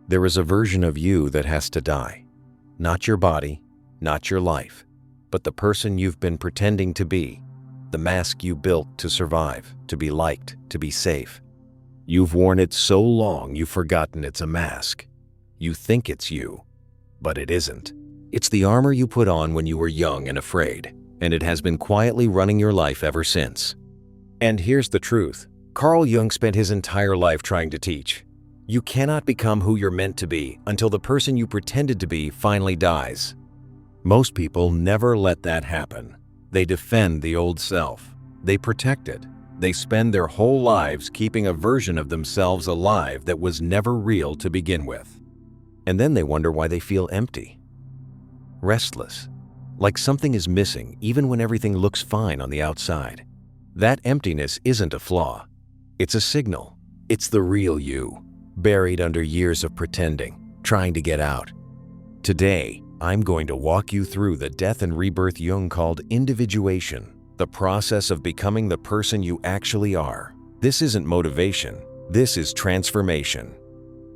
There is a version of you that has to die. Not your body, not your life, but the person you've been pretending to be, the mask you built to survive, to be liked, to be safe. You've worn it so long you've forgotten it's a mask. You think it's you, but it isn't. It's the armor you put on when you were young and afraid, and it has been quietly running your life ever since. And here's the truth. Carl Jung spent his entire life trying to teach. You cannot become who you're meant to be until the person you pretended to be finally dies. Most people never let that happen. They defend the old self. They protect it. They spend their whole lives keeping a version of themselves alive that was never real to begin with. And then they wonder why they feel empty, restless, like something is missing even when everything looks fine on the outside. That emptiness isn't a flaw. It's a signal. It's the real you, buried under years of pretending, trying to get out. Today, I'm going to walk you through the death and rebirth Jung called individuation, the process of becoming the person you actually are. This isn't motivation, this is transformation.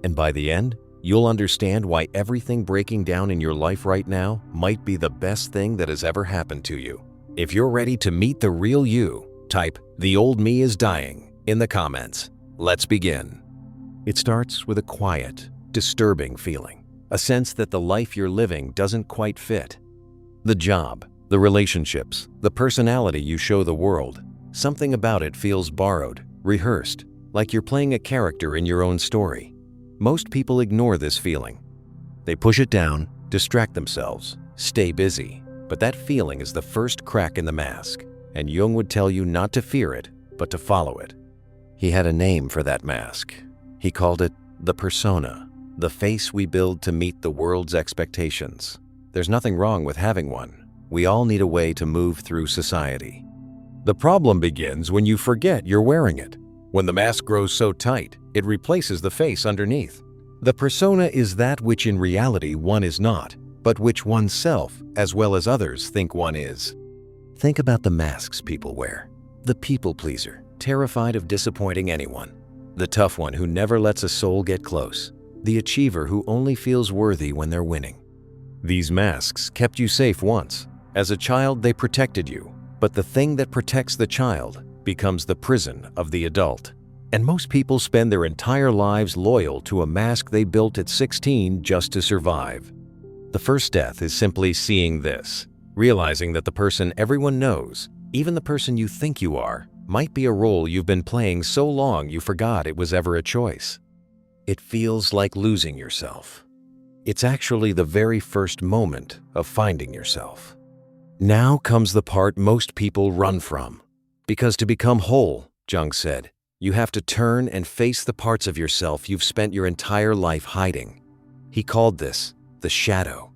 And by the end, you'll understand why everything breaking down in your life right now might be the best thing that has ever happened to you. If you're ready to meet the real you, type "The old me is dying" in the comments. Let's begin. It starts with a quiet, disturbing feeling, a sense that the life you're living doesn't quite fit. The job, the relationships, the personality you show the world, something about it feels borrowed, rehearsed, like you're playing a character in your own story. Most people ignore this feeling. They push it down, distract themselves, stay busy. But that feeling is the first crack in the mask, and Jung would tell you not to fear it, but to follow it. He had a name for that mask. He called it the persona, the face we build to meet the world's expectations. There's nothing wrong with having one. We all need a way to move through society. The problem begins when you forget you're wearing it. When the mask grows so tight, it replaces the face underneath. The persona is that which in reality one is not, but which oneself, as well as others, think one is. Think about the masks people wear. The people pleaser, terrified of disappointing anyone. The tough one who never lets a soul get close. The achiever who only feels worthy when they're winning. These masks kept you safe once. As a child, they protected you. But the thing that protects the child becomes the prison of the adult. And most people spend their entire lives loyal to a mask they built at 16 just to survive. The first death is simply seeing this, realizing that the person everyone knows, even the person you think you are, might be a role you've been playing so long you forgot it was ever a choice. It feels like losing yourself. It's actually the very first moment of finding yourself. Now comes the part most people run from. Because to become whole, Jung said, you have to turn and face the parts of yourself you've spent your entire life hiding. He called this the shadow.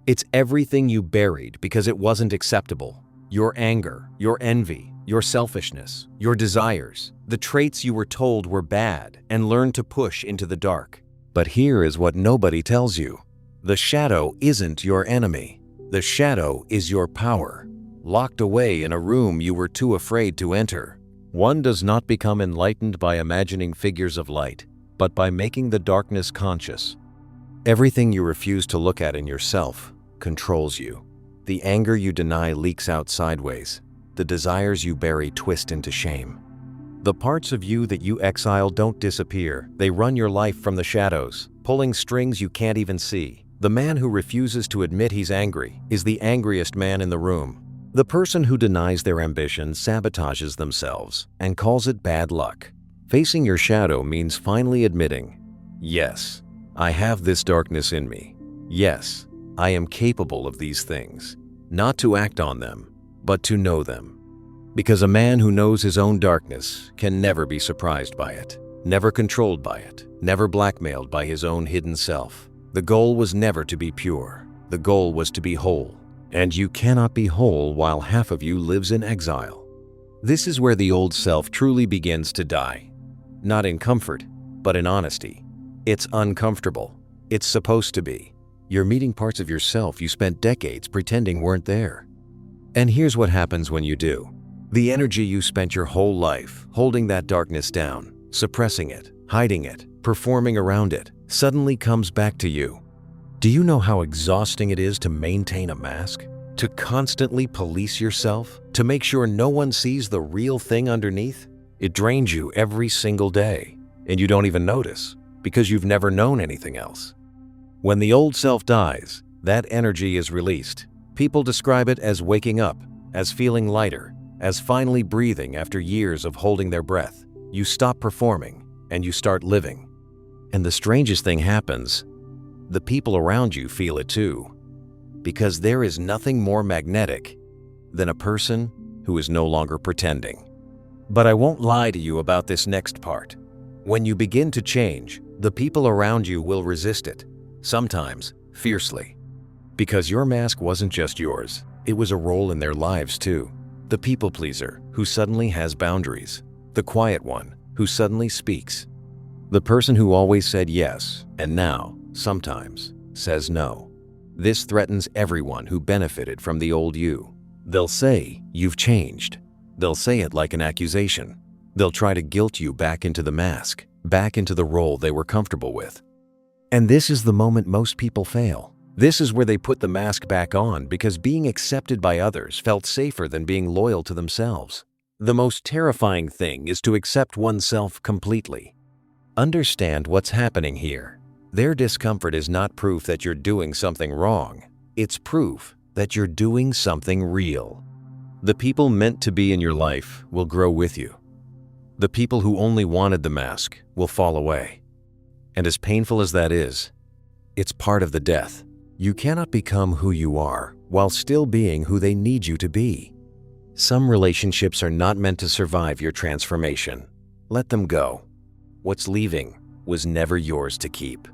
It's everything you buried because it wasn't acceptable. Your anger, your envy, your selfishness, your desires, the traits you were told were bad and learned to push into the dark. But here is what nobody tells you. The shadow isn't your enemy. The shadow is your power, locked away in a room you were too afraid to enter. One does not become enlightened by imagining figures of light, but by making the darkness conscious. Everything you refuse to look at in yourself controls you. The anger you deny leaks out sideways. The desires you bury twist into shame. The parts of you that you exile don't disappear. They run your life from the shadows, pulling strings you can't even see. The man who refuses to admit he's angry is the angriest man in the room. The person who denies their ambition sabotages themselves and calls it bad luck. Facing your shadow means finally admitting, yes, I have this darkness in me. Yes, I am capable of these things. Not to act on them, but to know them. Because a man who knows his own darkness can never be surprised by it, never controlled by it, never blackmailed by his own hidden self. The goal was never to be pure. The goal was to be whole. And you cannot be whole while half of you lives in exile. This is where the old self truly begins to die. Not in comfort, but in honesty. It's uncomfortable. It's supposed to be. You're meeting parts of yourself you spent decades pretending weren't there. And here's what happens when you do. The energy you spent your whole life holding that darkness down, suppressing it, hiding it, performing around it, suddenly comes back to you. Do you know how exhausting it is to maintain a mask? To constantly police yourself? To make sure no one sees the real thing underneath? It drains you every single day, and you don't even notice because you've never known anything else. When the old self dies, that energy is released. People describe it as waking up, as feeling lighter, as finally breathing after years of holding their breath. You stop performing, and you start living. And the strangest thing happens. The people around you feel it too. Because there is nothing more magnetic than a person who is no longer pretending. But I won't lie to you about this next part. When you begin to change, the people around you will resist it, sometimes fiercely. Because your mask wasn't just yours, it was a role in their lives too. The people pleaser who suddenly has boundaries. The quiet one who suddenly speaks. The person who always said yes and now, sometimes, says no. This threatens everyone who benefited from the old you. They'll say you've changed. They'll say it like an accusation. They'll try to guilt you back into the mask, back into the role they were comfortable with. And this is the moment most people fail. This is where they put the mask back on because being accepted by others felt safer than being loyal to themselves. The most terrifying thing is to accept oneself completely. Understand what's happening here. Their discomfort is not proof that you're doing something wrong. It's proof that you're doing something real. The people meant to be in your life will grow with you. The people who only wanted the mask will fall away. And as painful as that is, it's part of the death. You cannot become who you are while still being who they need you to be. Some relationships are not meant to survive your transformation. Let them go. What's leaving was never yours to keep.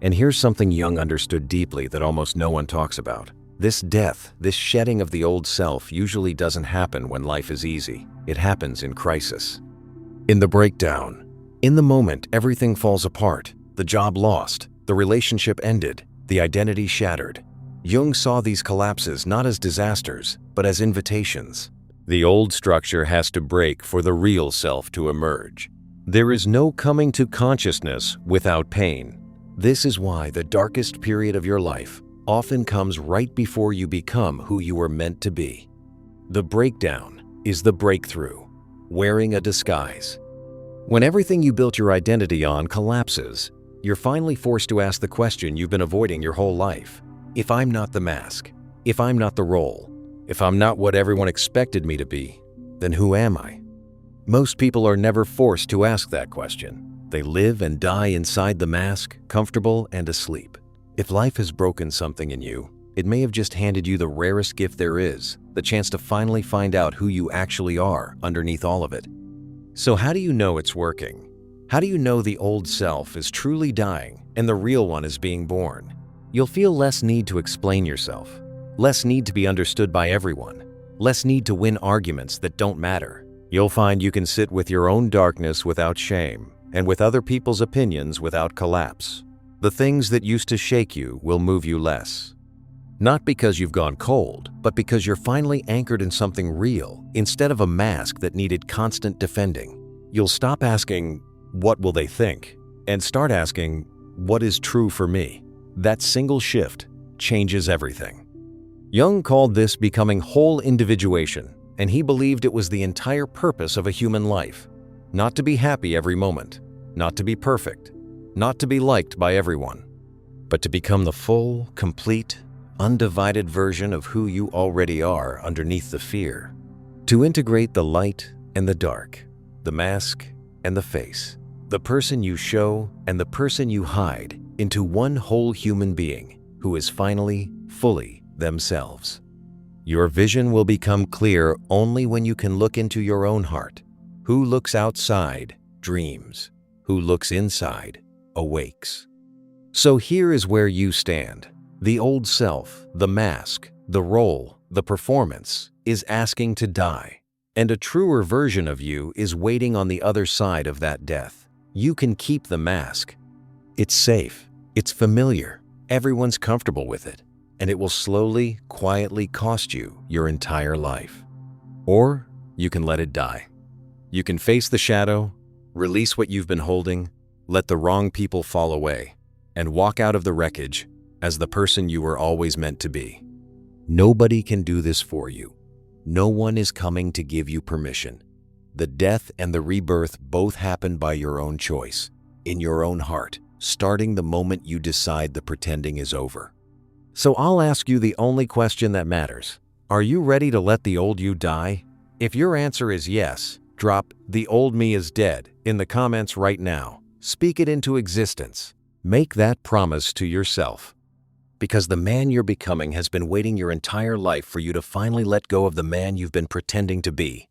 And here's something Jung understood deeply that almost no one talks about. This death, this shedding of the old self usually doesn't happen when life is easy. It happens in crisis. In the breakdown. In the moment everything falls apart. The job lost. The relationship ended. The identity shattered. Jung saw these collapses not as disasters, but as invitations. The old structure has to break for the real self to emerge. There is no coming to consciousness without pain. This is why the darkest period of your life often comes right before you become who you were meant to be. The breakdown is the breakthrough, wearing a disguise. When everything you built your identity on collapses, you're finally forced to ask the question you've been avoiding your whole life. If I'm not the mask, if I'm not the role, if I'm not what everyone expected me to be, then who am I? Most people are never forced to ask that question. They live and die inside the mask, comfortable and asleep. If life has broken something in you, it may have just handed you the rarest gift there is, the chance to finally find out who you actually are underneath all of it. So how do you know it's working? How do you know the old self is truly dying and the real one is being born? You'll feel less need to explain yourself, less need to be understood by everyone, less need to win arguments that don't matter. You'll find you can sit with your own darkness without shame and with other people's opinions without collapse. The things that used to shake you will move you less. Not because you've gone cold, but because you're finally anchored in something real instead of a mask that needed constant defending. You'll stop asking, "What will they think?" and start asking, "What is true for me?" That single shift changes everything. Jung called this becoming whole individuation, and he believed it was the entire purpose of a human life. Not to be happy every moment, not to be perfect, not to be liked by everyone, but to become the full, complete, undivided version of who you already are underneath the fear. To integrate the light and the dark, the mask and the face, the person you show and the person you hide into one whole human being who is finally, fully themselves. Your vision will become clear only when you can look into your own heart. Who looks outside dreams. Who looks inside awakes. So here is where you stand. The old self, the mask, the role, the performance is asking to die. And a truer version of you is waiting on the other side of that death. You can keep the mask. It's safe. It's familiar. Everyone's comfortable with it. And it will slowly, quietly cost you your entire life. Or you can let it die. You can face the shadow, release what you've been holding, let the wrong people fall away, and walk out of the wreckage as the person you were always meant to be. Nobody can do this for you. No one is coming to give you permission. The death and the rebirth both happen by your own choice, in your own heart, starting the moment you decide the pretending is over. So I'll ask you the only question that matters. Are you ready to let the old you die? If your answer is yes, drop "the old me is dead" in the comments right now. Speak it into existence. Make that promise to yourself. Because the man you're becoming has been waiting your entire life for you to finally let go of the man you've been pretending to be.